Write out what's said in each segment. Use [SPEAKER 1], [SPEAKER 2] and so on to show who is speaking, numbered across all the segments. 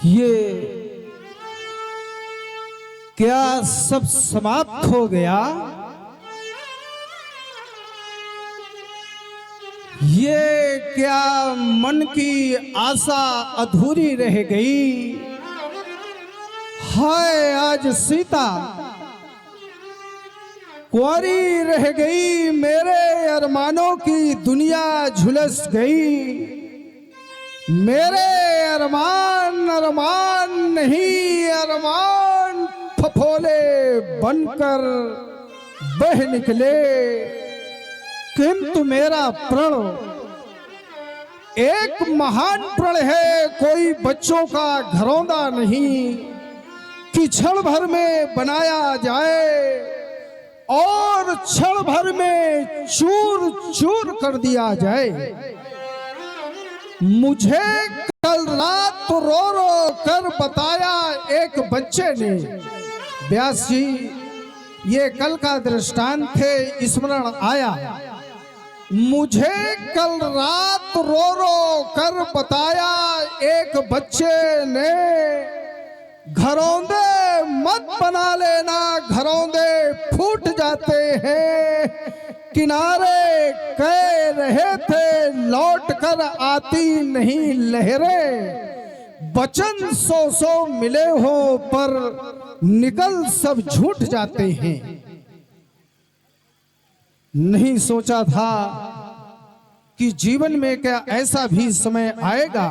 [SPEAKER 1] ये क्या सब समाप्त हो गया? ये क्या मन की आशा अधूरी रह गई? हाय आज सीता कुंवारी रह गई, मेरे अरमानों की दुनिया झुलस गई। मेरे अरमान अरमान नहीं, अरमान फफोले बनकर बह निकले। किंतु मेरा प्रण एक महान प्रण है, कोई बच्चों का घरौंदा नहीं कि क्षण भर में बनाया जाए और क्षण भर में चूर चूर कर दिया जाए। मुझे कल रात रो रो कर बताया एक बच्चे ने। व्यास जी, ये कल का दृष्टांत थे, स्मरण आया। मुझे कल रात रो रो कर बताया एक बच्चे ने, घरौंदे मत बना लेना, घरौंदे फूट जाते हैं। किनारे कह रहे थे लौट कर आती नहीं लहरें, वचन सौ सौ मिले हो पर निकल सब झूठ जाते हैं। नहीं सोचा था कि जीवन में क्या ऐसा भी समय आएगा।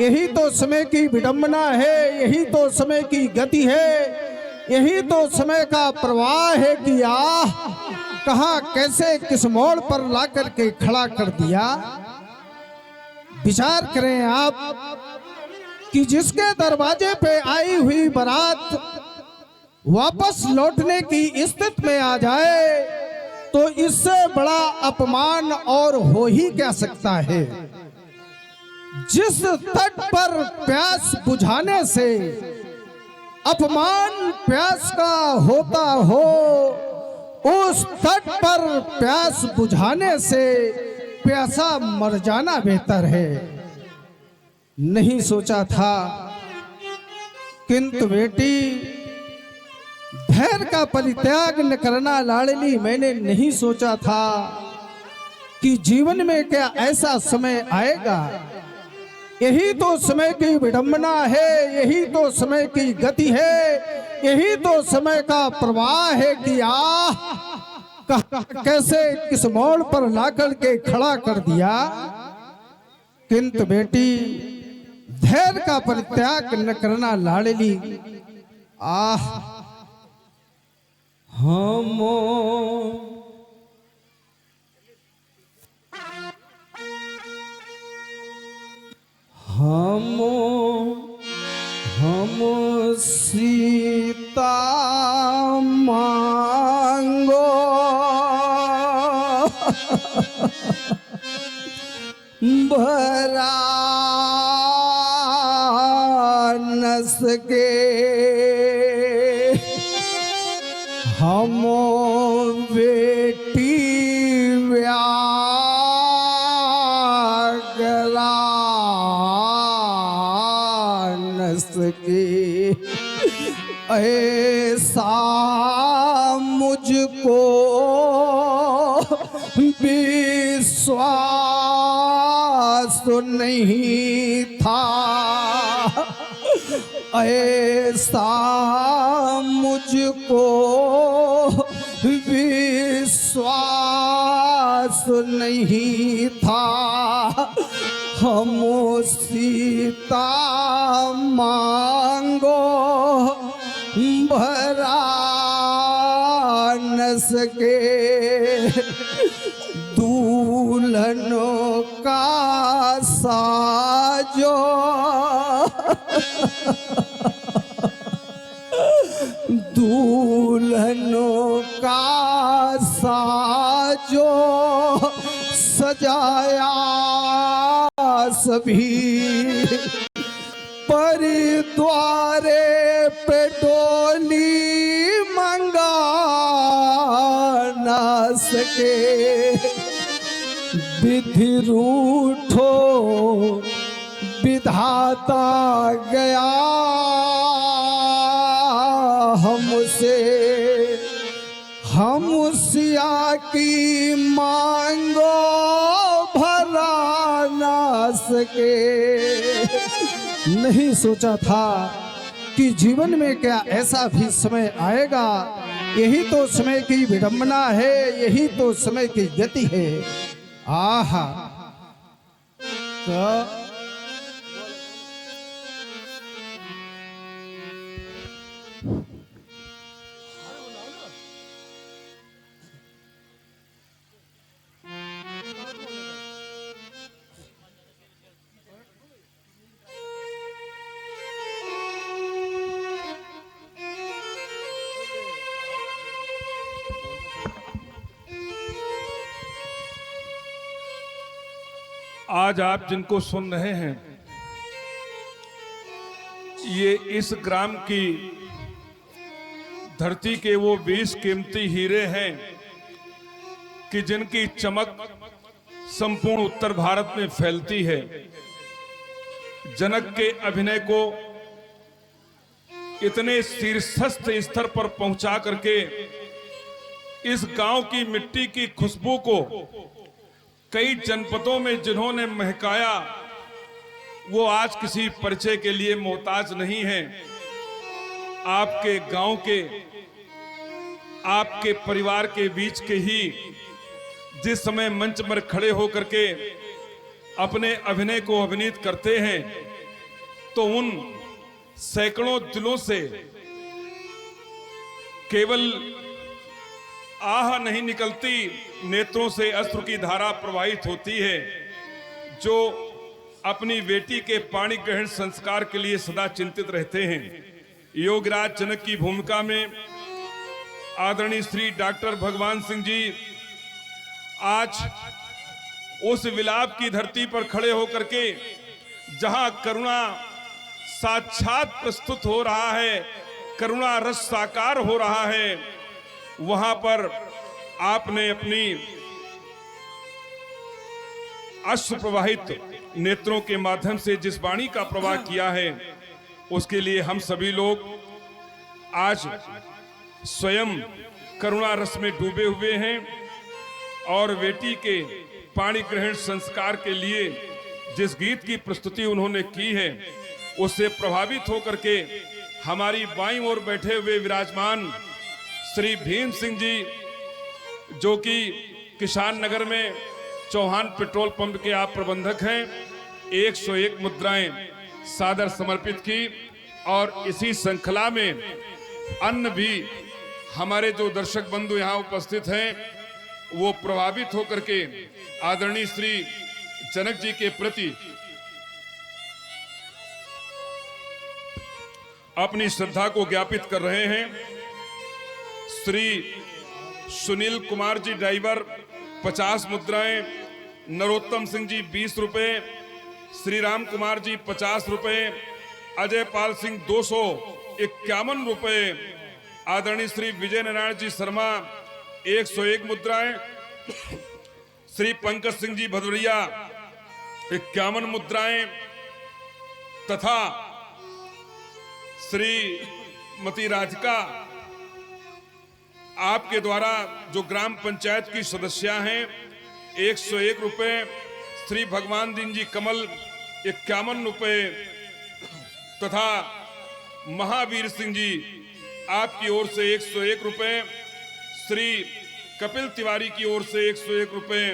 [SPEAKER 1] यही तो समय की विडंबना है, यही तो समय की गति है, यही तो समय का प्रवाह है कि कहां कैसे किस मोड़ पर ला करके खड़ा कर दिया। विचार करें आप कि जिसके दरवाजे पे आई हुई बारात वापस लौटने की स्थिति में आ जाए तो इससे बड़ा अपमान और हो ही क्या सकता है। जिस तट पर प्यास बुझाने से अपमान प्यास का होता हो, उस तट पर प्यास बुझाने से प्यासा मर जाना बेहतर है। नहीं सोचा था, किंतु बेटी धैर्य का परित्याग न करना लाडली, मैंने नहीं सोचा था कि जीवन में क्या ऐसा समय आएगा। यही तो समय की विडंबना है, यही तो समय की गति है, यही तो समय का प्रवाह है कि कैसे किस मोड़ पर लाकर के खड़ा कर दिया। किंतु बेटी धैर्य का परित्याग न करना लाडली। हम सीता मांगो भरा न सके, हम बेटी व्यागरा न सके। ऐसा मुझको विश्वास नहीं था, ऐसा मुझको विश्वास नहीं था। हम सीता मांगो भरा न सके, दुल्हनों का साजो दुल्हनों का साजो सजाया सभी, परिद्वारे पे डोली मंगा ना सके। विधि रूठो विधाता गया हमसे, हम सिया की मांगो भरा ना सके। नहीं सोचा था कि जीवन में क्या ऐसा भी समय आएगा। यही तो समय की विडंबना है, यही तो समय की गति है। आहा तो
[SPEAKER 2] आज आप जिनको सुन रहे हैं ये इस ग्राम की धरती के वो 20 कीमती हीरे हैं कि जिनकी चमक संपूर्ण उत्तर भारत में फैलती है। जनक के अभिनय को इतने शीर्षस्थ स्तर पर पहुंचा करके इस गांव की मिट्टी की खुशबू को कई जनपदों में जिन्होंने महकाया वो आज किसी परिचय के लिए मोहताज नहीं है। आपके गांव के, आपके परिवार के बीच के ही जिस समय मंच पर खड़े होकर के अपने अभिनय को अभिनीत करते हैं तो उन सैकड़ों दिलों से केवल आह नहीं निकलती, नेत्रों से अश्रु की धारा प्रवाहित होती है। जो अपनी बेटी के पाणी ग्रहण संस्कार के लिए सदा चिंतित रहते हैं। योगराज जनक की भूमिका में आदरणीय श्री डॉक्टर भगवान सिंह जी आज उस विलाप की धरती पर खड़े होकर के जहां करुणा साक्षात प्रस्तुत हो रहा है, करुणा रस साकार हो रहा है, वहां पर आपने अपनी अश्रु प्रवाहित नेत्रों के माध्यम से जिस वाणी का प्रवाह किया है उसके लिए हम सभी लोग आज स्वयं करुणा रस में डूबे हुए हैं और बेटी के पाणी ग्रहण संस्कार के लिए जिस गीत की प्रस्तुति उन्होंने की है उससे प्रभावित होकर के हमारी बाईं ओर बैठे हुए विराजमान श्री भीम सिंह जी जो कि किसान नगर में चौहान पेट्रोल पंप के आप प्रबंधक हैं, 101 मुद्राएं सादर समर्पित की और इसी श्रृंखला में अन्य भी हमारे जो दर्शक बंधु यहाँ उपस्थित हैं वो प्रभावित होकर के आदरणीय श्री जनक जी के प्रति अपनी श्रद्धा को ज्ञापित कर रहे हैं। श्री सुनील कुमार जी ड्राइवर 50 मुद्राएं, नरोत्तम सिंह जी 20 रुपए, श्री राम कुमार जी 50 रुपए, अजय पाल सिंह 251 रुपए, आदरणीय श्री विजय नारायण जी शर्मा 101 मुद्राएं, श्री पंकज सिंह जी भदौरिया 51 मुद्राएं तथा श्री मती राधिका आपके द्वारा जो ग्राम पंचायत की सदस्या हैं 101 रुपए, श्री भगवान दीन जी कमल 51 रुपए तथा महावीर सिंह जी आपकी ओर से 101 रुपए, श्री कपिल तिवारी की ओर से 101 रुपए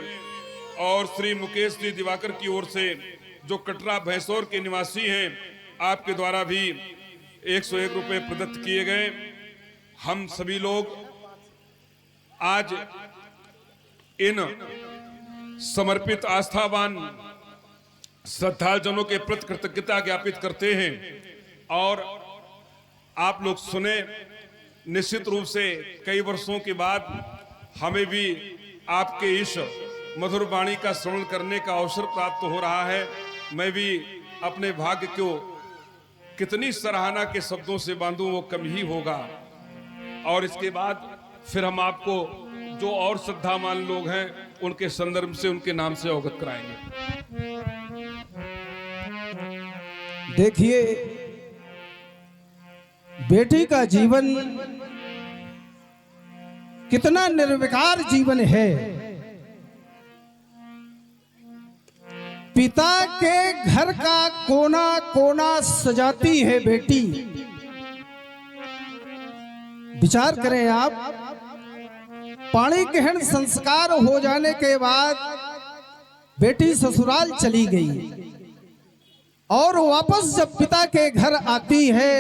[SPEAKER 2] और श्री मुकेश जी दिवाकर की ओर से जो कटरा भैंसौर के निवासी हैं आपके द्वारा भी 101 रुपए प्रदत्त किए गए। हम सभी लोग आज इन समर्पित आस्थावान श्रद्धालुजनों के प्रति कृतज्ञता ज्ञापित करते हैं और आप लोग सुने, निश्चित रूप से कई वर्षों के बाद हमें भी आपके इस मधुर वाणी का श्रवण करने का अवसर प्राप्त हो रहा है। मैं भी अपने भाग्य को कितनी सराहना के शब्दों से बांधूं वो कम ही होगा और इसके बाद फिर हम आपको जो और श्रद्धावान लोग हैं उनके संदर्भ से उनके नाम से अवगत कराएंगे।
[SPEAKER 1] देखिए, बेटी का जीवन कितना निर्विकार जीवन है। पिता के घर का कोना कोना सजाती है बेटी। विचार करें आप, पाणी ग्रहण संस्कार हो जाने के बाद बेटी ससुराल चली गई और वापस जब पिता के घर आती है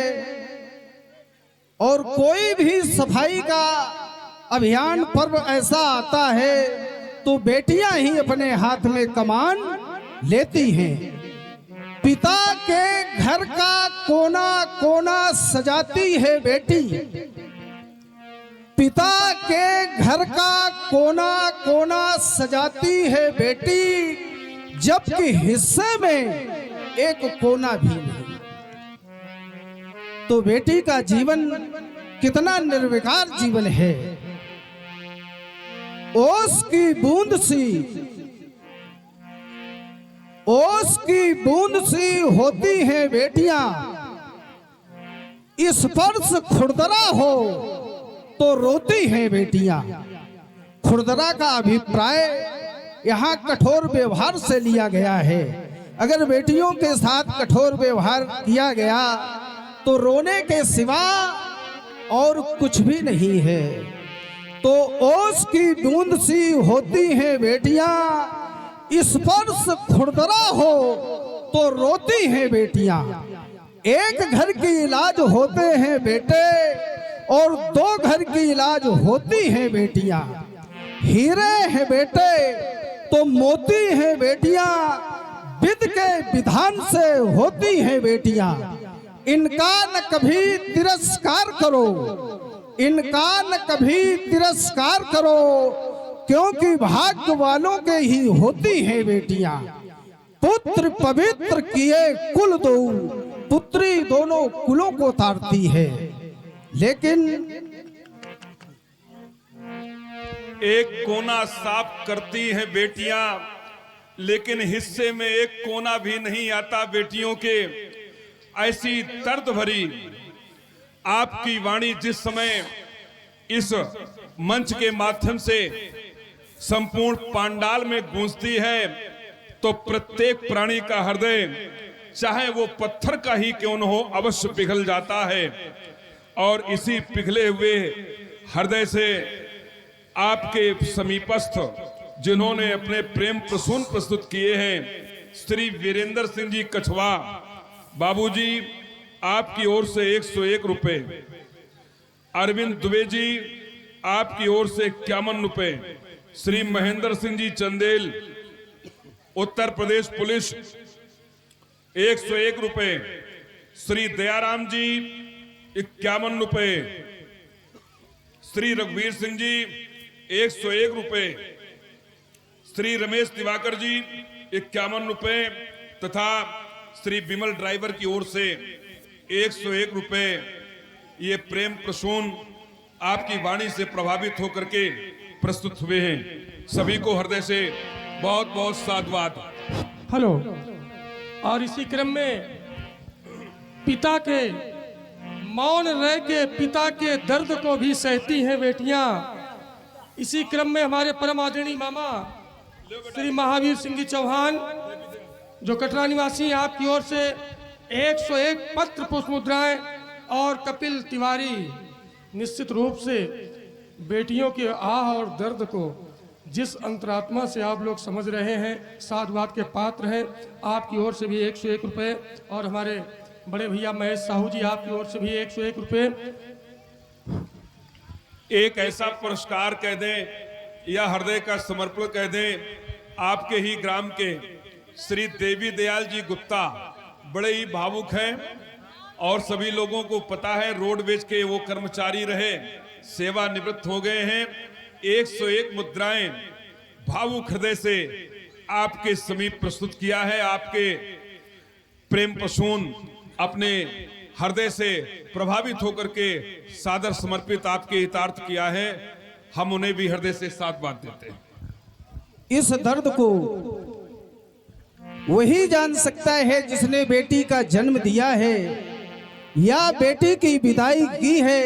[SPEAKER 1] और कोई भी सफाई का अभियान पर्व ऐसा आता है तो बेटियां ही अपने हाथ में कमान लेती हैं। पिता के घर का कोना कोना सजाती है बेटी। पिता के घर का कोना कोना सजाती है बेटी, जबकि हिस्से में एक कोना भी नहीं। तो बेटी का जीवन कितना निर्विकार जीवन है। ओस की बूंद सी, ओस की बूंद सी होती हैं बेटियां। स्पर्श खुरदरा हो तो रोती हैं बेटियां। खुरदरा का अभिप्राय यहाँ कठोर व्यवहार से लिया गया है। अगर बेटियों के साथ कठोर व्यवहार किया गया तो रोने के सिवा और कुछ भी नहीं है। तो ओस की बूंद सी होती हैं बेटियां, स्पर्श खुरदरा हो तो रोती हैं बेटियां। एक घर की इलाज होते हैं बेटे और दो घर की इलाज होती हैं बेटियां। हीरे हैं बेटे तो मोती हैं बेटियां, विधि के विधान से होती हैं बेटियां। इनका न कभी तिरस्कार करो, इनका न कभी तिरस्कार करो, क्योंकि भाग्य वालों के ही होती हैं बेटियां। पुत्र पवित्र किए कुल दो, पुत्री दोनों कुलों को तारती है। लेकिन
[SPEAKER 2] एक कोना साफ करती हैं बेटियां, लेकिन हिस्से में एक कोना भी नहीं आता बेटियों के। ऐसी दर्द भरी आपकी वाणी जिस समय इस मंच के माध्यम से संपूर्ण पांडाल में गूंजती है तो प्रत्येक प्राणी का हृदय, चाहे वो पत्थर का ही क्यों न हो, अवश्य पिघल जाता है। और इसी पिघले हुए हृदय से आपके समीपस्थ जिन्होंने अपने प्रेम प्रसून प्रस्तुत किए हैं, श्री वीरेंद्र सिंह जी कछवा बाबूजी, आपकी ओर से 101 रुपए। अरविंद दुबे जी, आपकी ओर से 51 रुपए। श्री महेंद्र सिंह जी चंदेल, उत्तर प्रदेश पुलिस, 101 रुपए। श्री दयाराम जी, 51 रुपए। श्री रघुवीर सिंह जी, 101 रुपए। श्री रमेश दिवाकर जी, 51 रुपए तथा श्री विमल ड्राइवर की ओर से 101 रुपए। ये प्रेम प्रसून आपकी वाणी से प्रभावित होकर के प्रस्तुत हुए हैं। सभी को हृदय से बहुत बहुत साधुवाद।
[SPEAKER 3] हेलो। और इसी क्रम में पिता के मौन रह के पिता के दर्द को भी सहती हैं बेटियां। इसी क्रम में हमारे परम आदरणीय मामा श्री महावीर सिंह जी चौहान, जो कटरा निवासी हैं, आपकी ओर से 101 पत्र पुष्प मुद्राएं। और कपिल तिवारी, निश्चित रूप से बेटियों के आह और दर्द को जिस अंतरात्मा से आप लोग समझ रहे हैं, साधुवाद के पात्र हैं। आपकी ओर से भी 101 रुपये। और हमारे बड़े भैया महेश साहू जी, आपकी ओर से भी 101 रुपये।
[SPEAKER 2] एक ऐसा पुरस्कार कह दें या हृदय का समर्पण कह दें, आपके ही ग्राम के श्री देवी दयाल जी गुप्ता बड़े ही भावुक हैं और सभी लोगों को पता है, रोडवेज के वो कर्मचारी रहे, सेवानिवृत्त हो गए हैं। 101 मुद्राएं भावुक हृदय से आपके समीप प्रस्तुत किया है। आपके प्रेम प्रसून अपने हृदय से प्रभावित होकर के सादर समर्पित आपके हितार्थ किया है। हम उन्हें भी हृदय से साधुवाद देते हैं।
[SPEAKER 1] इस दर्द को वही जान सकता है जिसने बेटी का जन्म दिया है या बेटी की विदाई की है।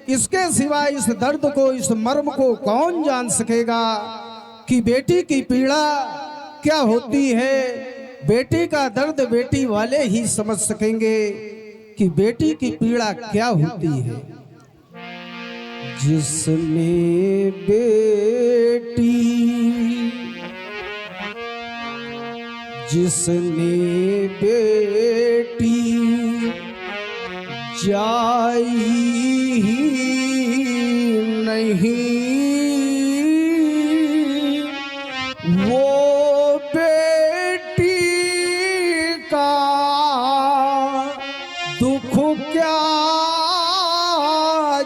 [SPEAKER 1] इसके सिवा इस दर्द को, इस मर्म को कौन जान सकेगा कि बेटी की पीड़ा क्या होती है। बेटी का दर्द बेटी वाले ही समझ सकेंगे कि बेटी की पीड़ा क्या होती है। जिसने बेटी, जिसने बेटी जाई नहीं, वो बेटी का दुख क्या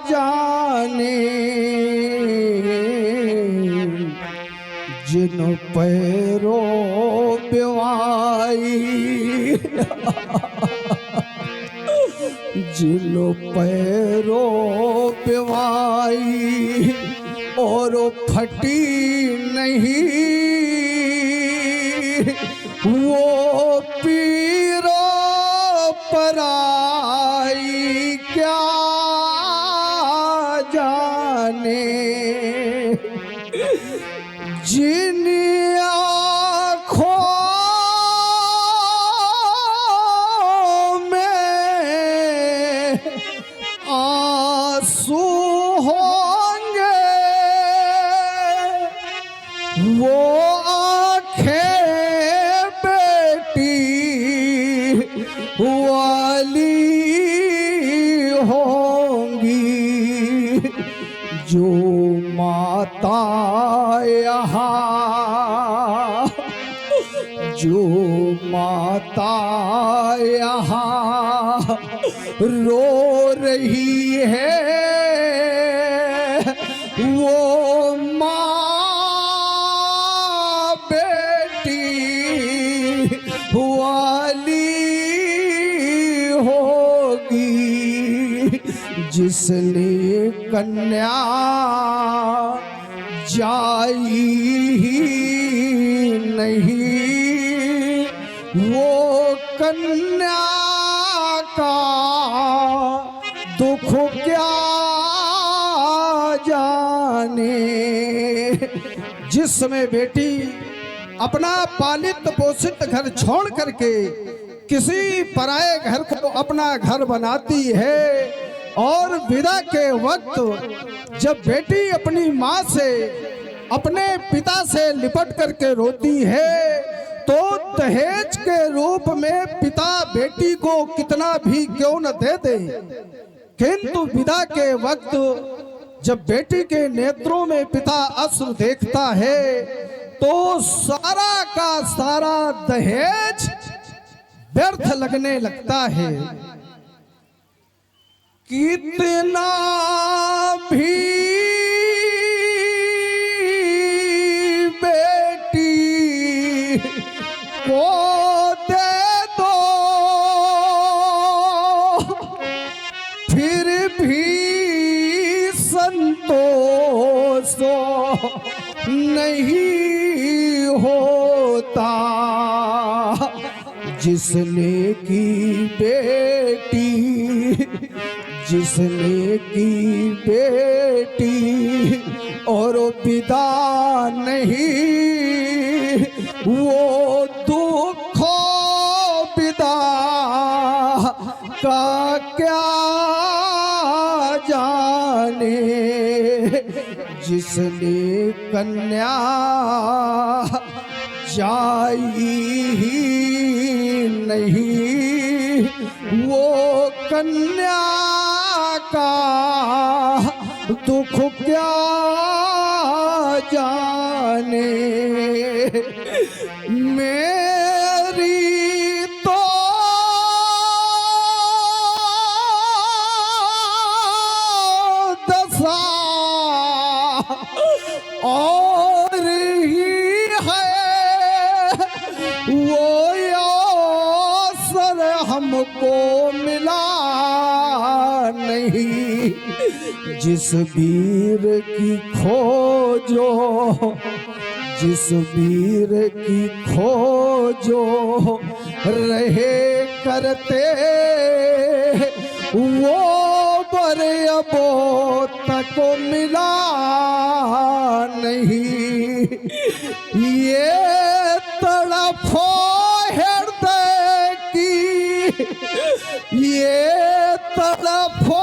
[SPEAKER 1] जाने। जिन पैरों बेवाई, जिन पैरों बेवाई और फटी नहीं, वो पीरो पराई क्या जाने। जिन आँखों में आंसू होंगे, वो आँखें बेटी वाली होंगी। जो माता यहाँ, जो माता यहाँ रो रही है, वो माँ बेटी वाली होगी। जिसने कन्या जाई नहीं, वो कन्या का दुख क्या जाने। जिस समय बेटी अपना पालित पोषित घर छोड़ करके किसी पराये घर को अपना घर बनाती है और विदा के वक्त जब बेटी अपनी माँ से, अपने पिता से लिपट करके रोती है, तो दहेज के रूप में पिता बेटी को कितना भी क्यों न दे दे, किंतु विदा के वक्त जब बेटी के नेत्रों में पिता अश्रु देखता है तो सारा का सारा दहेज व्यर्थ लगने लगता है। कितना भी बेटी को दे दो, फिर भी संतोष नहीं होता। जिसने की बेटी, जिसने की बेटी और विदा नहीं, वो दुख विदा का क्या जाने। जिसने कन्या जाई नहीं, वो कन्या का दुख क्या जाने। मेरी तो दशा और ही है, वो अवसर हमको मिला नहीं। जिस वीर की खोजो, जिस वीर की खोजो रहे करते, वो बर अबो तक मिला नहीं। ये तड़फो हृदय की, ये तड़फो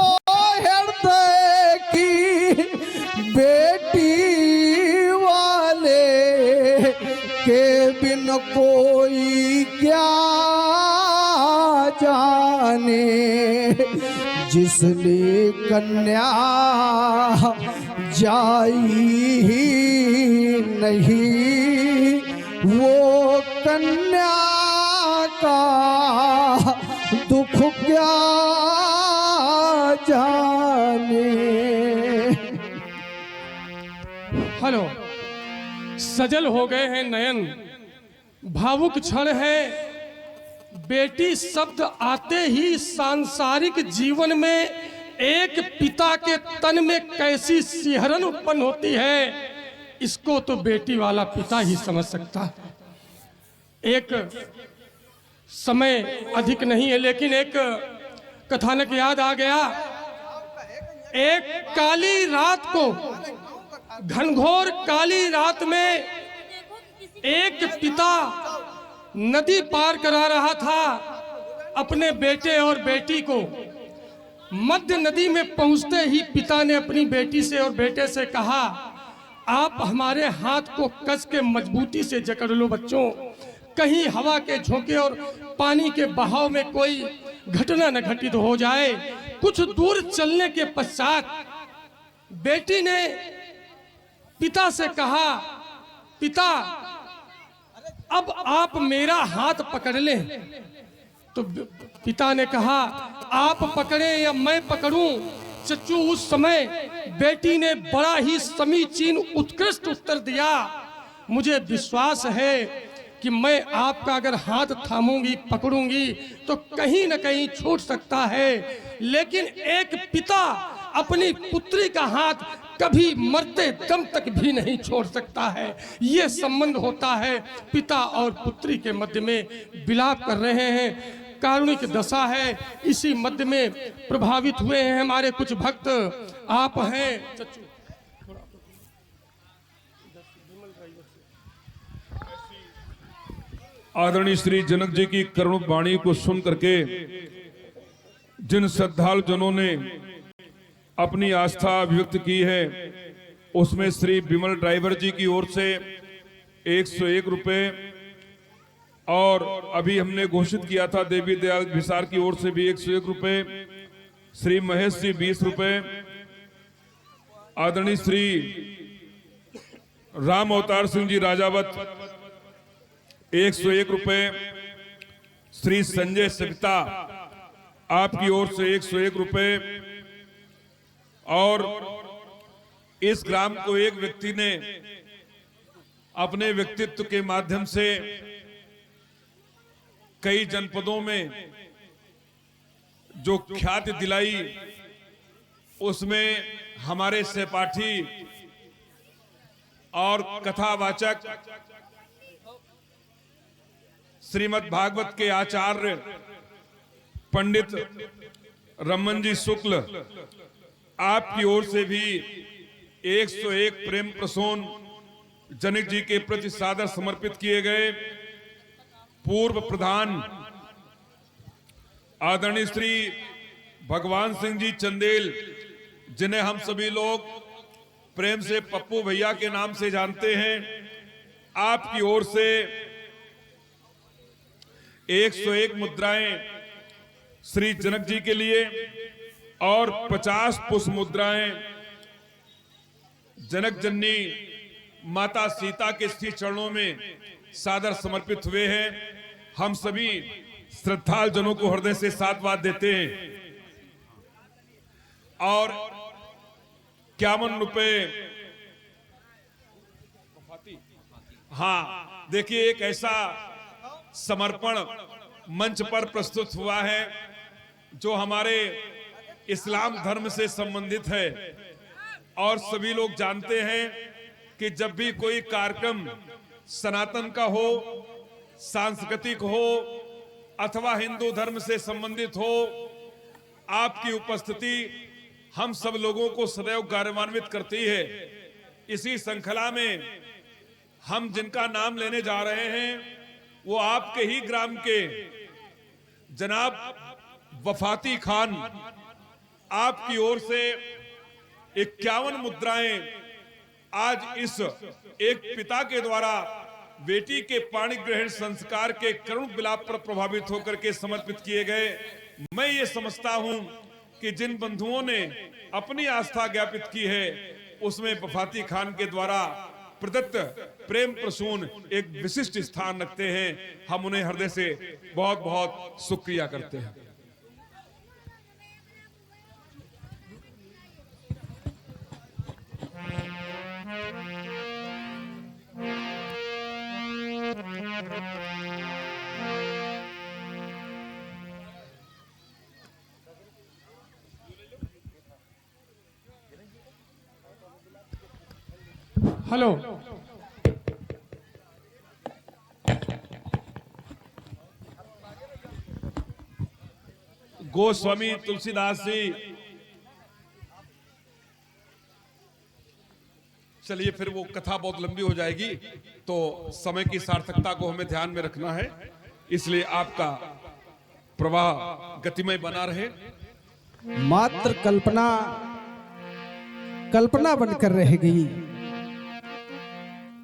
[SPEAKER 1] हृदय की बेटी वाले के बिन कोई क्या जाने। जिसने कन्या जाई ही नहीं, वो कन्या का दुख क्या जाने।
[SPEAKER 3] हेलो, सजल हो गए हैं नयन, भावुक क्षण है। बेटी शब्द आते ही सांसारिक जीवन में एक पिता के तन में कैसी सिहरन उत्पन्न होती है, इसको तो बेटी वाला पिता ही समझ सकता है। एक समय अधिक नहीं है, लेकिन एक कथानक याद आ गया। एक काली रात को, घनघोर काली रात में, एक पिता नदी पार करा रहा था अपने बेटे और बेटी को। मध्य नदी में पहुंचते ही पिता ने अपनी बेटी से और बेटे से कहा, आप हमारे हाथ को कस के मजबूती से जकड़ लो बच्चों, कहीं हवा के झोंके और पानी के बहाव में कोई घटना न घटित हो जाए। कुछ दूर चलने के पश्चात बेटी ने पिता से कहा, पिता अब आप मेरा हाथ पकड़ लें। तो पिता ने कहा, आप पकड़े या मैं पकड़ूं चच्चू। उस समय बेटी ने बड़ा ही समीचीन उत्कृष्ट उत्तर दिया, मुझे विश्वास है कि मैं आपका अगर हाथ थामूंगी, पकड़ूंगी तो कहीं न कहीं छूट सकता है, लेकिन एक पिता अपनी पुत्री का हाथ कभी मरते दम तक भी नहीं छोड़ सकता है। ये संबंध होता है पिता और पुत्री के मध्य में। विलाप कर रहे हैं, कारुणिक दशा है, इसी मध्य में प्रभावित हुए हैं हमारे कुछ भक्त। आप हैं चच्चू,
[SPEAKER 2] आदरणीय श्री जनक जी की करुण वाणी को सुन करके जिन श्रद्धालु जनों ने अपनी आस्था व्यक्त की है, उसमें श्री विमल ड्राइवर जी की ओर से 101 रुपए, और अभी हमने घोषित किया था देवी दयाल भिसार की ओर से भी 101 रुपए, श्री महेश जी 20 रुपए, आदरणीय श्री राम अवतार सिंह जी राजावत 101 रुपए, श्री संजय सविता आपकी ओर से 101 रुपए, और इस ग्राम को एक व्यक्ति ने अपने व्यक्तित्व के माध्यम से कई जनपदों में जो ख्याति दिलाई, उसमें हमारे सहपाठी और कथावाचक श्रीमद् भागवत के आचार्य पंडित रमन जी शुक्ल आपकी ओर से भी 101 प्रेम प्रसून जनक जी के प्रति सादर समर्पित किए गए। पूर्व प्रधान आदरणीय श्री भगवान सिंह जी चंदेल, जिन्हें हम सभी लोग प्रेम से पप्पू भैया के नाम से जानते हैं, आपकी ओर से 101 मुद्राएं श्री जनक जी के लिए और 50 पुष्प मुद्राएं जनक जननी माता सीता के श्री चरणों में सादर समर्पित हुए हैं। हम सभी श्रद्धालु जनों को हृदय से साधुवाद देते हैं। और 51 रुपए, हाँ देखिए, एक ऐसा समर्पण मंच पर प्रस्तुत हुआ है जो हमारे इस्लाम धर्म से संबंधित है और सभी लोग जानते हैं कि जब भी कोई कार्यक्रम सनातन का हो, सांस्कृतिक हो अथवा हिंदू धर्म से संबंधित हो, आपकी उपस्थिति हम सब लोगों को सदैव गौरवान्वित करती है। इसी श्रृंखला में हम जिनका नाम लेने जा रहे हैं वो आपके ही ग्राम के जनाब वफाती खान, आपकी ओर से 51 मुद्राएं आज इस एक पिता के द्वारा बेटी के पाणी ग्रहण संस्कार के करुण विलाप पर प्रभावित होकर के समर्पित किए गए। मैं ये समझता हूं कि जिन बंधुओं ने अपनी आस्था ज्ञापित की है उसमें वफाती खान के द्वारा प्रदत्त प्रेम प्रसून एक विशिष्ट स्थान रखते हैं। हम उन्हें हृदय से बहुत बहुत शुक्रिया करते हैं।
[SPEAKER 3] हेलो,
[SPEAKER 2] गोस्वामी तुलसीदास जी, चलिए फिर वो कथा बहुत लंबी हो जाएगी तो समय की सार्थकता को हमें ध्यान में रखना है, इसलिए आपका प्रवाह गतिमय बना रहे।
[SPEAKER 1] मात्र कल्पना कल्पना बनकर रह गई।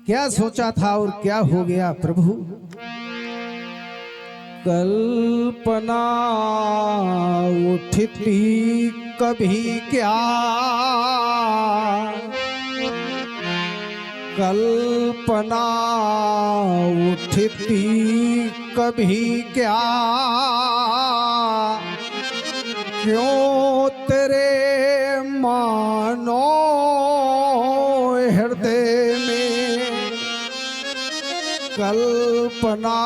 [SPEAKER 1] क्या सोचा था और क्या हो गया प्रभु। कल्पना उठती कभी क्या, कल्पना उठती कभी क्या, क्यों तेरे मानो हृदय में कल्पना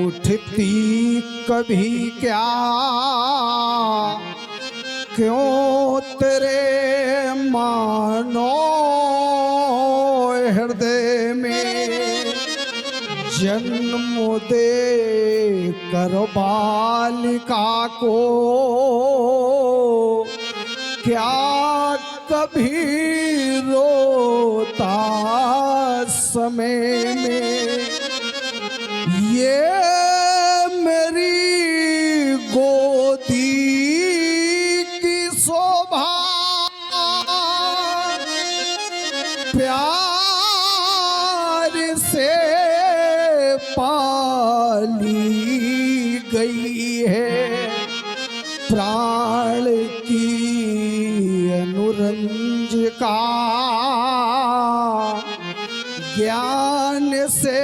[SPEAKER 1] उठती कभी क्या, क्यों तेरे मानो हृदय में जन्म दे कर बालिका को क्या कभी रोता समय में। ये मेरी गोदी की शोभा प्यार से पाली गई है, प्राण की अनुरंजिका ज्ञान से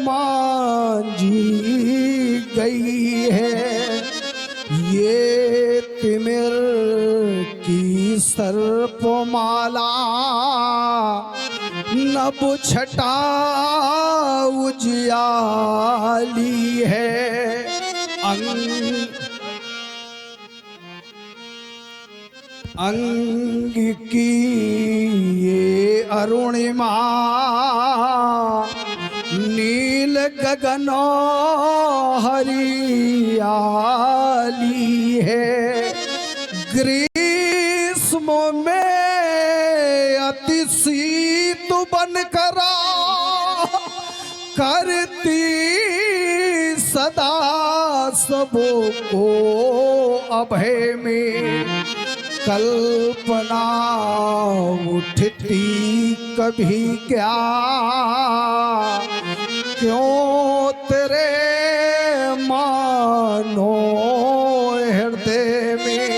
[SPEAKER 1] मांझी गई है। ये तिमिर की सर्पमाला नभ छटा उजियाली है। अंग की ये अरुणिमा नील गगनो हरियाली है। ग्रीष्म में अति शीत बनकर करती सदा सबको अभय में। कल्पना उठती कभी क्या, क्यों तेरे मानो हृदय में।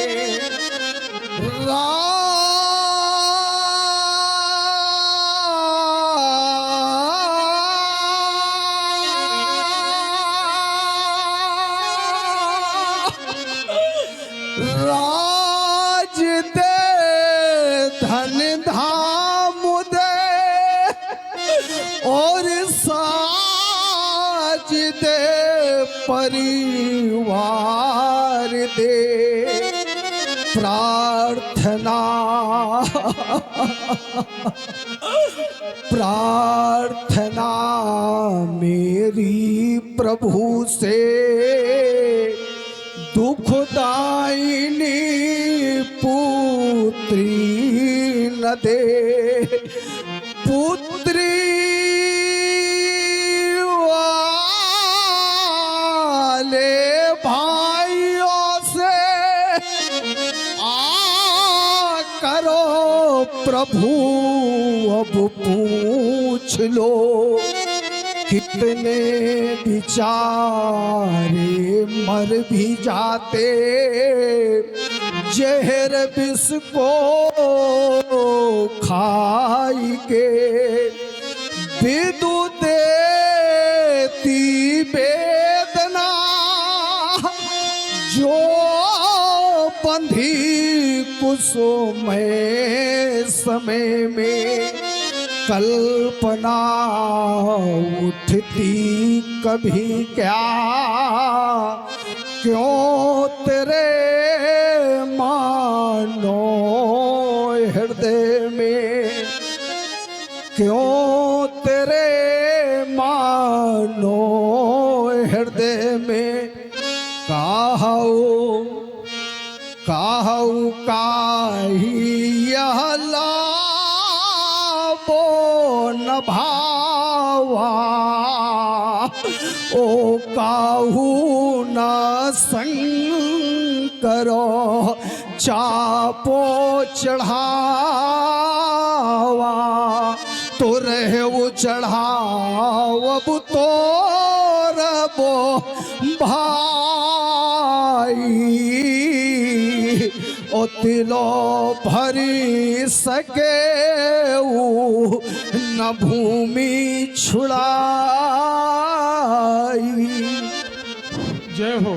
[SPEAKER 1] राज दे धन धाम दे और साज दे परिवार दे। प्रार्थना प्रार्थना मेरी प्रभु से, दुखदायिनी पुत्री न दे। पुत्री वाले भाइयों से करो प्रभु अब पूछ लो, कितने बेचारे मर भी जाते जहर विष को खाई के। विदु देती वेदना जो बंधी कुसुमय समय में, कल्पना उठती कभी क्या, क्यों तेरे मानो हृदय में, क्यों तेरे मानो हृदय में। काहू काही यह लाबो न भावा, ओ काहू न संग करो चापो चढ़ावा। तो रहे वो चढ़ाव अब तो रबो भाई, ओ तिलो भरी सके न भूमि छुड़ाई।
[SPEAKER 3] जय हो।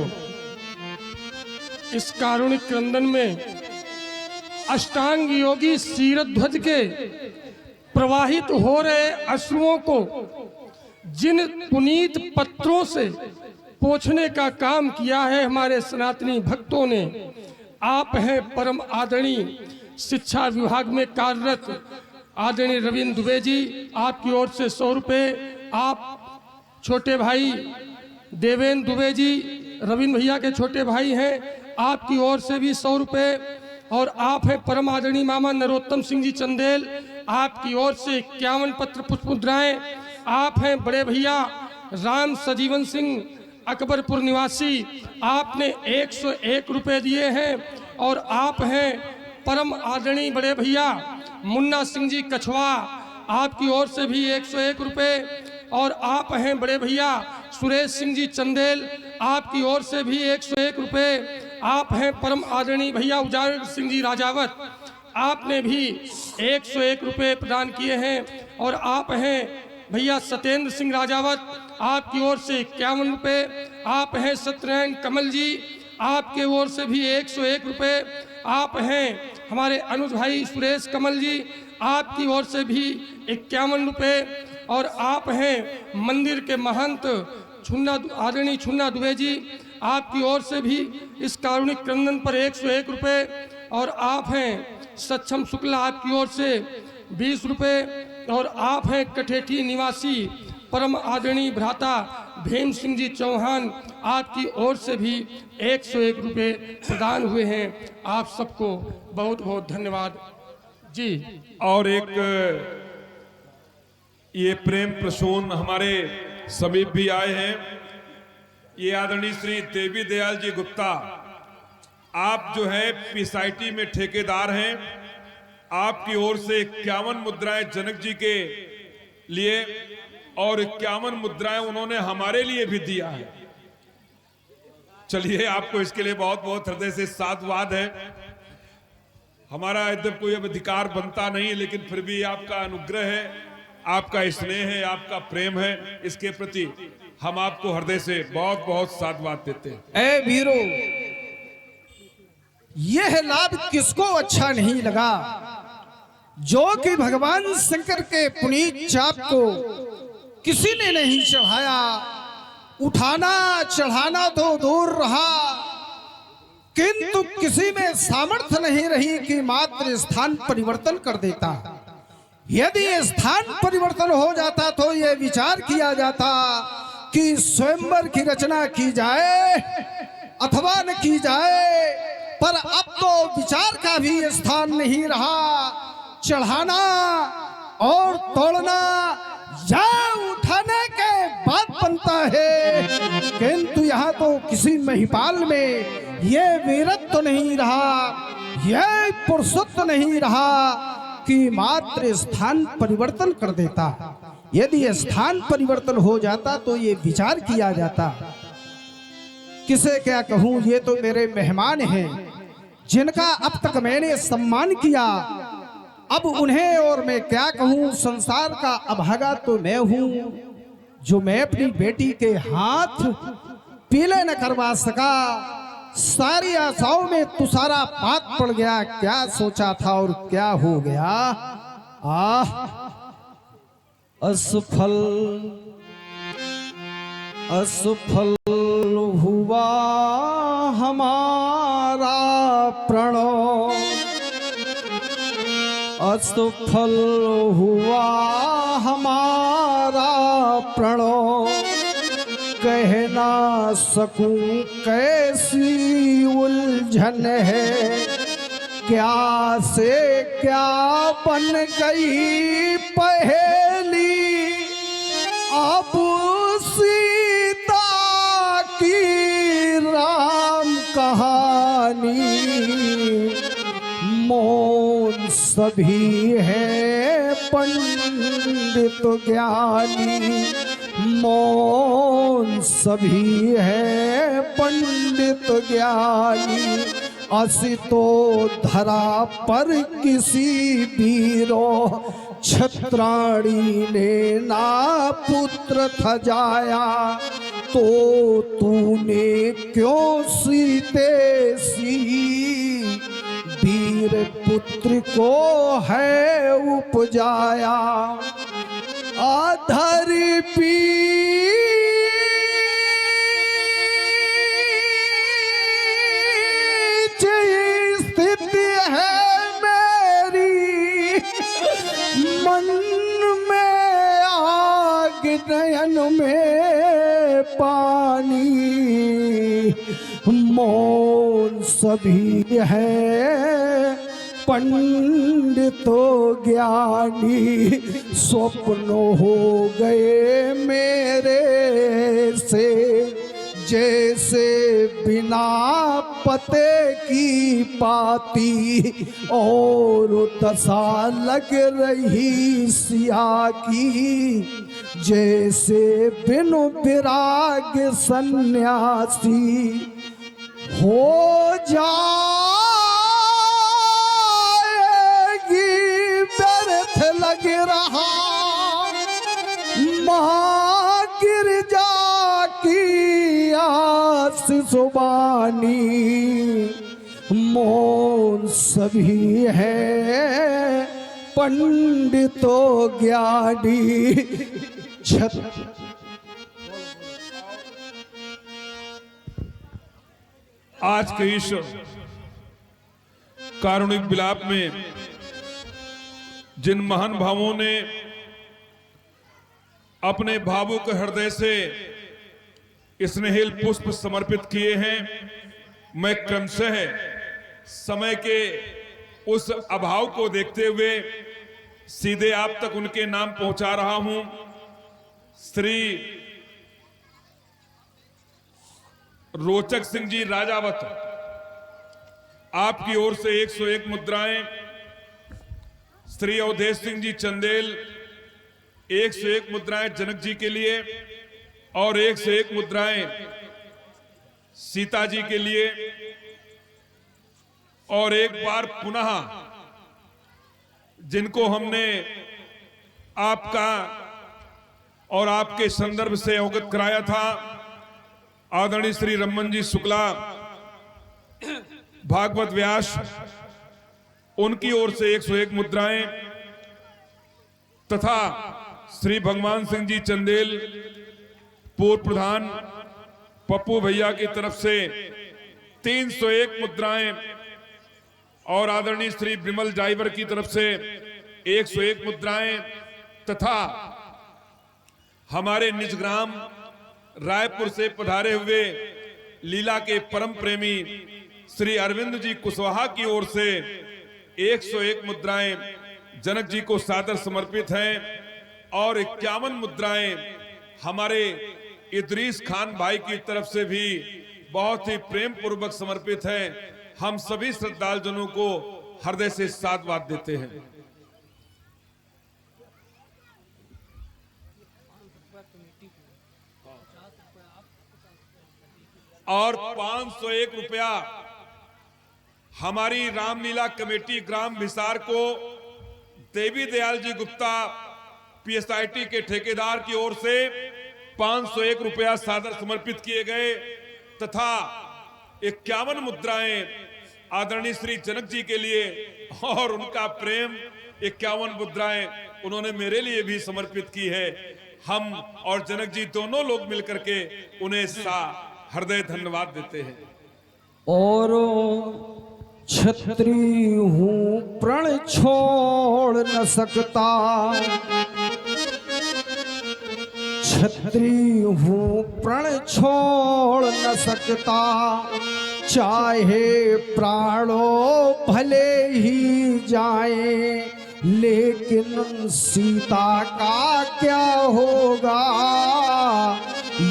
[SPEAKER 3] इस कारुणिक क्रंदन में अष्टांग योगी शीरध्वज के प्रवाहित हो रहे अश्रुओं को जिन पुनीत पत्रों से पोंछने का काम किया है हमारे सनातनी भक्तों ने, आप हैं परम आदरणीय शिक्षा विभाग में कार्यरत आदरणीय रविंद्र दुबे जी, आपकी ओर से 100 रुपये। आप छोटे भाई देवेंद्र दुबे जी रविंद्र भैया के छोटे भाई हैं, आपकी ओर से भी 100 रुपये। और आप हैं परम आदरणीय मामा नरोत्तम सिंह जी चंदेल, आपकी ओर से 51 पत्र पुष्प मुद्राएं। आप हैं बड़े भैया राम सजीवन सिंह अकबरपुर निवासी, आपने 101 रुपये दिए हैं। और आप हैं परम आदरणीय बड़े भैया मुन्ना सिंह जी कछवा, आपकी ओर से भी 101 रुपये। और आप हैं बड़े भैया सुरेश सिंह जी चंदेल, आपकी ओर से भी 101 रुपये। आप हैं परम आदरणीय भैया उजागर सिंह जी राजावत, आपने भी 101 रुपये प्रदान किए हैं। और आप हैं भैया सत्येंद्र सिंह राजावत, आपकी ओर से 51 रुपये। आप हैं सत्यनारायण कमल जी, आपके ओर से भी 101 रुपये। आप हैं हमारे अनुज भाई सुरेश कमल जी, आपकी ओर से भी 51 रुपये। और आप हैं मंदिर के महंत आदरणीय छुन्ना दुबे जी, आपकी ओर से भी इस कारुणिक क्रंदन पर 101 रुपये। और आप हैं सक्षम शुक्ला, आपकी ओर से 20 रुपये। और आप हैं कठेठी निवासी परम आदरणीय भ्राता भीम सिंह जी चौहान, आपकी ओर से भी 101 रुपये प्रदान हुए हैं। आप सबको बहुत बहुत धन्यवाद जी।
[SPEAKER 2] और एक ये प्रेम प्रसून हमारे समीप भी आए हैं, ये आदरणीय श्री देवी दयाल जी गुप्ता, आप जो है पीएसआईटी में ठेकेदार हैं, आपकी ओर से 51 मुद्राएं जनक जी के लिए और 51 मुद्राएं उन्होंने हमारे लिए भी दिया है। चलिए, आपको इसके लिए बहुत बहुत हृदय से साधुवाद है। हमारा एकदम कोई अब अधिकार बनता नहीं, लेकिन फिर भी आपका अनुग्रह है, आपका स्नेह है, आपका प्रेम है, इसके प्रति हम आपको हृदय से बहुत बहुत साधुवाद देते हैं।
[SPEAKER 1] ऐ वीरो, यह लाभ किसको अच्छा नहीं लगा जो कि भगवान शंकर के पुनीत चाप को किसी ने नहीं चढ़ाया। उठाना चढ़ाना तो दूर रहा, किंतु किसी में सामर्थ्य नहीं रही कि मात्र स्थान परिवर्तन कर देता। यदि स्थान परिवर्तन हो जाता तो यह विचार किया जाता कि स्वयंवर की रचना की जाए अथवा न की जाए, पर अब तो विचार का भी स्थान नहीं रहा। चढ़ाना और तोड़ना या उठाने के बाद बनता है, किंतु यहाँ तो किसी महिपाल में यह वीरत्व नहीं रहा, यह पुरुषत्व नहीं रहा कि मात्र स्थान परिवर्तन कर देता। यदि स्थान परिवर्तन हो जाता तो ये विचार किया जाता, किसे क्या कहूं, ये तो मेरे मेहमान हैं जिनका अब तक मैंने सम्मान किया, अब उन्हें और मैं क्या कहूं। संसार का अभागा तो मैं हूं जो मैं अपनी बेटी के हाथ पीले न करवा सका। सारी आशाओं में तुसारा पात पड़ गया, क्या सोचा था और क्या हो गया। असफल असफल हुआ हमारा प्रणव, असफल हुआ हमारा प्रणव। कह ना सकूं कैसी उलझन है, क्या से क्या बन गई पहेली। अब सीता की राम कहानी, मौन सभी है पंडित ज्ञानी, मौन सभी है पंडित ज्ञानी। असी तो धरा पर किसी वीरो छत्राणी ने ना पुत्र था जाया, तो तूने क्यों सीते सी वीर पुत्र को है उपजाया। आधर पी स्थिति है मेरी, मन में आग नयन में पानी। मौन सभी है पंडितो ज्ञानी, स्वप्न हो गए मेरे से जैसे बिना पते की पाती, और दशा लग रही सिया की जैसे बिनु विराग सन्यासी। हो जाएगी व्यर्थ लग रहा महागिरजा की आस जुबानी। मौन सभी है पंडितो ज्ञानी।
[SPEAKER 2] आज के इस कारुणिक विलाप में जिन महान भावों ने अपने भावुक हृदय से स्नेहिल पुष्प समर्पित किए हैं, मैं क्रमशः समय के उस अभाव को देखते हुए सीधे आप तक उनके नाम पहुंचा रहा हूं। श्री रोचक सिंह जी राजावत, आपकी ओर से 101 मुद्राएं। श्री अवधेश सिंह जी चंदेल 101 मुद्राएं जनक जी के लिए और 101 मुद्राएं सीता जी के लिए। और एक बार पुनः जिनको हमने आपका और आपके संदर्भ से अवगत कराया था, आदरणीय श्री रमन जी शुक्ला भागवत व्यास, उनकी ओर से 101 मुद्राएं, तथा श्री भगवान सिंह जी चंदेल पूर्व प्रधान पप्पू भैया की तरफ से 301 मुद्राएं और आदरणीय श्री विमल ड्राइवर की तरफ से 101 मुद्राएं तथा हमारे निज ग्राम रायपुर से पधारे हुए लीला के परम प्रेमी श्री अरविंद जी कुशवाहा की ओर से 101 मुद्राएं जनक जी को सादर समर्पित हैं और 51 मुद्राएं हमारे इदरीस खान भाई की तरफ से भी बहुत ही प्रेम पूर्वक समर्पित हैं। हम सभी श्रद्धालुजनों को हृदय से साधुवाद देते हैं। और 501 रुपया हमारी रामलीला कमेटी ग्राम विसार को देवी दयाल जी गुप्ता पीएसआईटी के ठेकेदार की ओर से 501 रुपया सादर समर्पित किए गए तथा 51 मुद्राएं आदरणीय श्री जनक जी के लिए और उनका प्रेम 51 मुद्राएं उन्होंने मेरे लिए भी समर्पित की है। हम और जनक जी दोनों लोग मिलकर के उन्हें हृदय धन्यवाद देते हैं।
[SPEAKER 1] और क्षत्रिय हूँ प्रण छोड़ न सकता, क्षत्रिय हूँ प्रण छोड़ न सकता, चाहे प्राणों भले ही जाए, लेकिन सीता का क्या होगा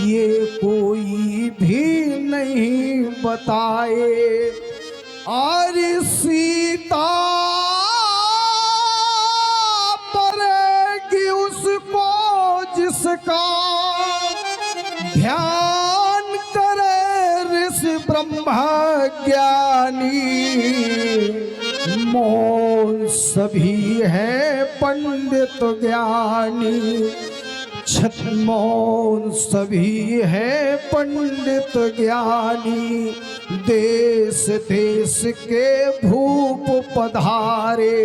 [SPEAKER 1] ये कोई भी नहीं बताए। और सीता परेगी उसको जिसका ध्यान करे ऋषि ब्रह्मा ज्ञानी। मौन सभी है पंडित ज्ञानी, मौन सभी है पंडित ज्ञानी। देश देश के भूप पधारे,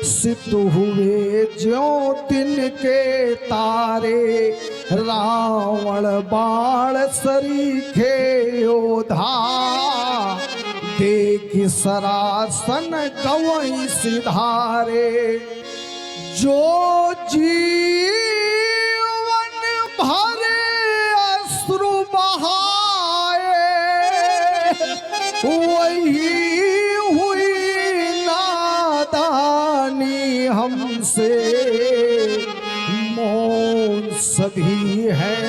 [SPEAKER 1] सिद्ध हुए ज्यों तिनके तारे। रावण बाण सरीखे योधा, देख सरासन गवई सिधारे। जो जीवन भरे अश्रु बहाए, वही हुई नादानी हमसे। मौन सभी है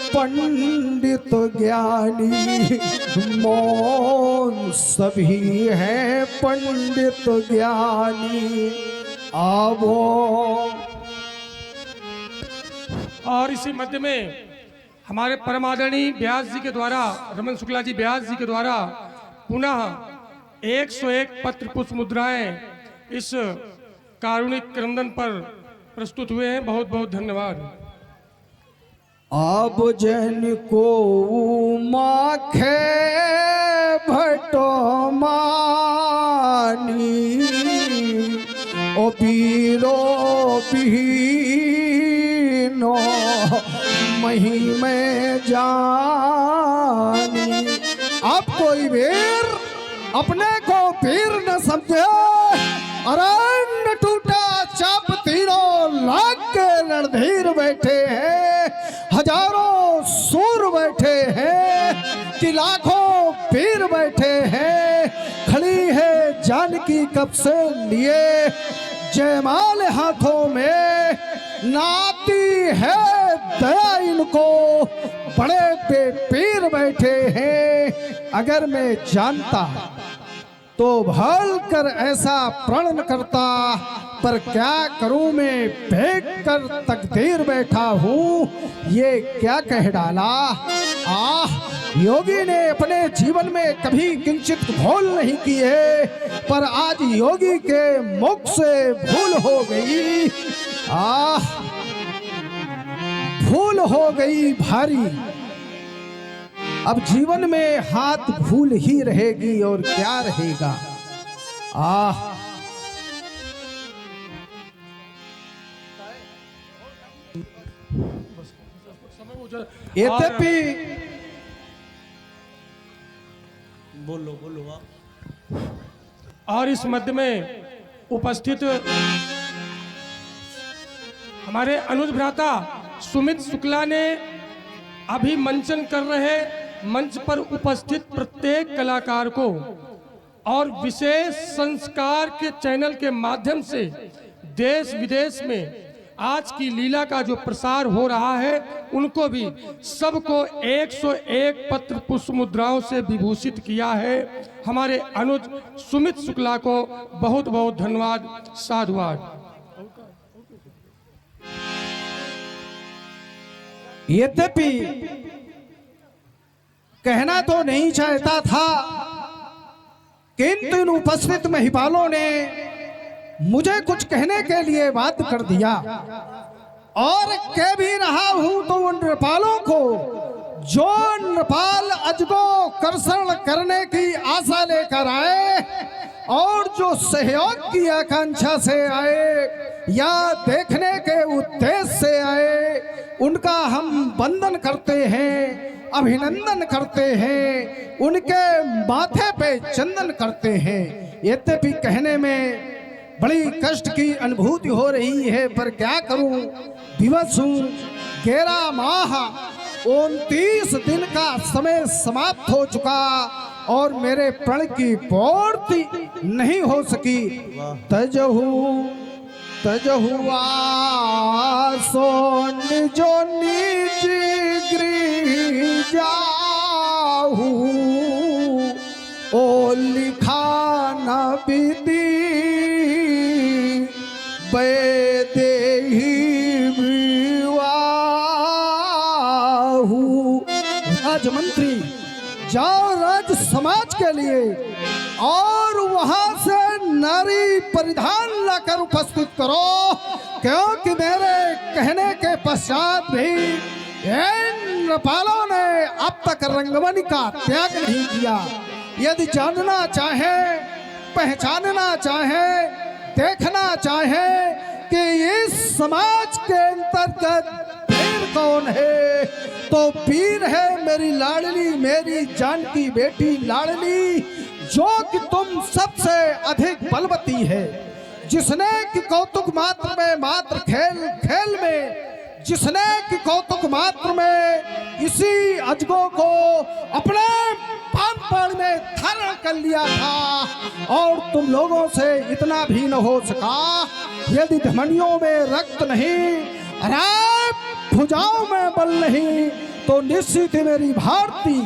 [SPEAKER 1] पंडित ज्ञानी, मौन सभी है पंडित ज्ञानी। आवो
[SPEAKER 3] और इसी मध्य में हमारे परमादरणीय व्यास जी के द्वारा, रमन शुक्ला जी व्यास जी के द्वारा पुनः 101 पत्र पुष्प मुद्राएं इस कारुणिक क्रंदन पर प्रस्तुत हुए हैं। बहुत बहुत धन्यवाद।
[SPEAKER 1] अब जन को माखे भटो मानी, ओ पीरो पीनो मही में जानी। अब कोई वीर अपने को वीर न समझे, अरण्य टूटा चाप तीरों लाग के रणधीर बैठे हैं। हजारों सूर बैठे हैं कि लाखों वीर बैठे हैं। खड़ी है जानकी कब से लिए जयमाल हाथों में, नाती है दया इनको बड़े बेपीर बैठे हैं। अगर मैं जानता तो भल कर ऐसा प्रण न करता, पर क्या करूं मैं भेंट कर तकदीर बैठा हूं। ये क्या कह डाला। योगी ने अपने जीवन में कभी किंचित भूल नहीं की है, पर आज योगी के मुख से भूल हो गई। भूल हो गई भारी। अब जीवन में हाथ भूल ही रहेगी और क्या रहेगा। यद्यपि
[SPEAKER 4] बोलो बोलो आप।
[SPEAKER 3] और इस मध्य में उपस्थित हमारे अनुज भ्राता सुमित शुक्ला ने अभिमंचन कर रहे मंच पर उपस्थित प्रत्येक कलाकार को और विशेष संस्कार के चैनल के माध्यम से देश विदेश में आज की लीला का जो प्रसार हो रहा है उनको भी सबको 101 पत्र पुष्प मुद्राओं से विभूषित किया है। हमारे अनुज सुमित शुक्ला को बहुत बहुत धन्यवाद, साधुवाद।
[SPEAKER 1] यद्यपि कहना तो नहीं चाहता था, किंतु इन उपस्थित महिपालों ने मुझे कुछ कहने के लिए बात कर दिया और कह भी रहा हूं तो उन नृपालों को जो नृपाल अजगो कर्षण करने की आशा लेकर आए और जो सहयोग की आकांक्षा से आए या देखने के उद्देश्य से आए, उनका हम वंदन करते हैं, अभिनंदन करते हैं, उनके माथे पे चंदन करते हैं। यद्यपि कहने में बड़ी कष्ट की अनुभूति हो रही है, पर क्या करूं, दिवस हूं, 11 माह 29 दिन का समय समाप्त हो चुका और मेरे प्रण की पूर्ति नहीं हो सकी। तजहु आसो निजो निज गृह जाहू, ओ लिखा न विधि राजमंत्री जाओ राज समाज के लिए और वहां से नारी परिधान लाकर उपस्थित करो, क्योंकि मेरे कहने के पश्चात भी इन नृपालों ने अब तक रंगमंच का त्याग नहीं किया। यदि जानना चाहे, पहचानना चाहे, देखना चाहे कि इस समाज के अंतर्गत वीर कौन है, तो वीर है मेरी लाडली, मेरी जान की बेटी लाडली, जो कि तुम सबसे अधिक बलवती है, जिसने कि कौतुक मात्र में, मात्र खेल खेल में, जिसने कि कौतुक मात्र में इसी अजगो को अपने पान में धारण कर लिया था और तुम लोगों से इतना भी न हो सका। यदि धमनियों में रक्त नहीं, भुजाओं में बल नहीं, तो निश्चित ही मेरी भारती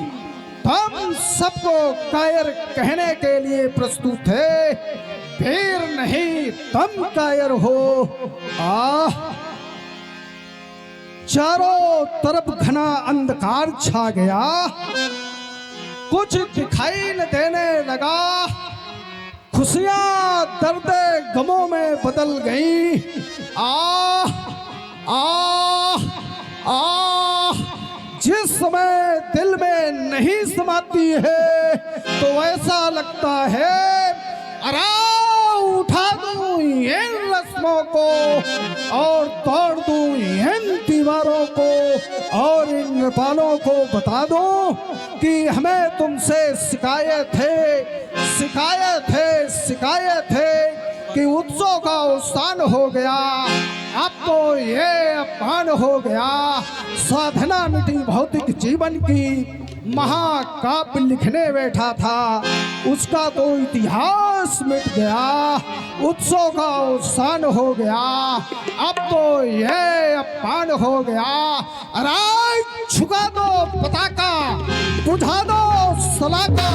[SPEAKER 1] तुम सबको कायर कहने के लिए प्रस्तुत है। वीर नहीं, तुम कायर हो। चारों तरफ घना अंधकार छा गया, कुछ दिखाई न देने लगा, खुशियां दर्द गमों में बदल गई। जिस समय दिल में नहीं समाती है तो ऐसा लगता है उठा दूं इन रस्मों को और तोड़ दूं इन दीवारों को और इन नृपालों को बता दूं कि हमें तुमसे शिकायत है कि उत्सव का अवसान हो गया, अब तो ये अपमान हो गया। साधना मिटी भौतिक जीवन की, महाकाव्य लिखने बैठा था, उसका तो इतिहास मिट गया, उत्सव का अवसान हो गया, अब तो ये अपमान हो गया। अरे झुका दो पताका, बुझा दो सलाका,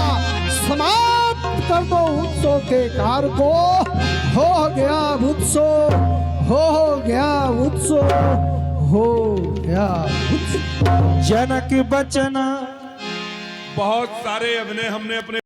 [SPEAKER 1] समाप्त कर दो उत्सव के कार को। हो गया उत्सव, हो गया उत्सव, हो गया उत्सव।
[SPEAKER 4] जनक बचन
[SPEAKER 2] बहुत सारे अभिनय हमने अपने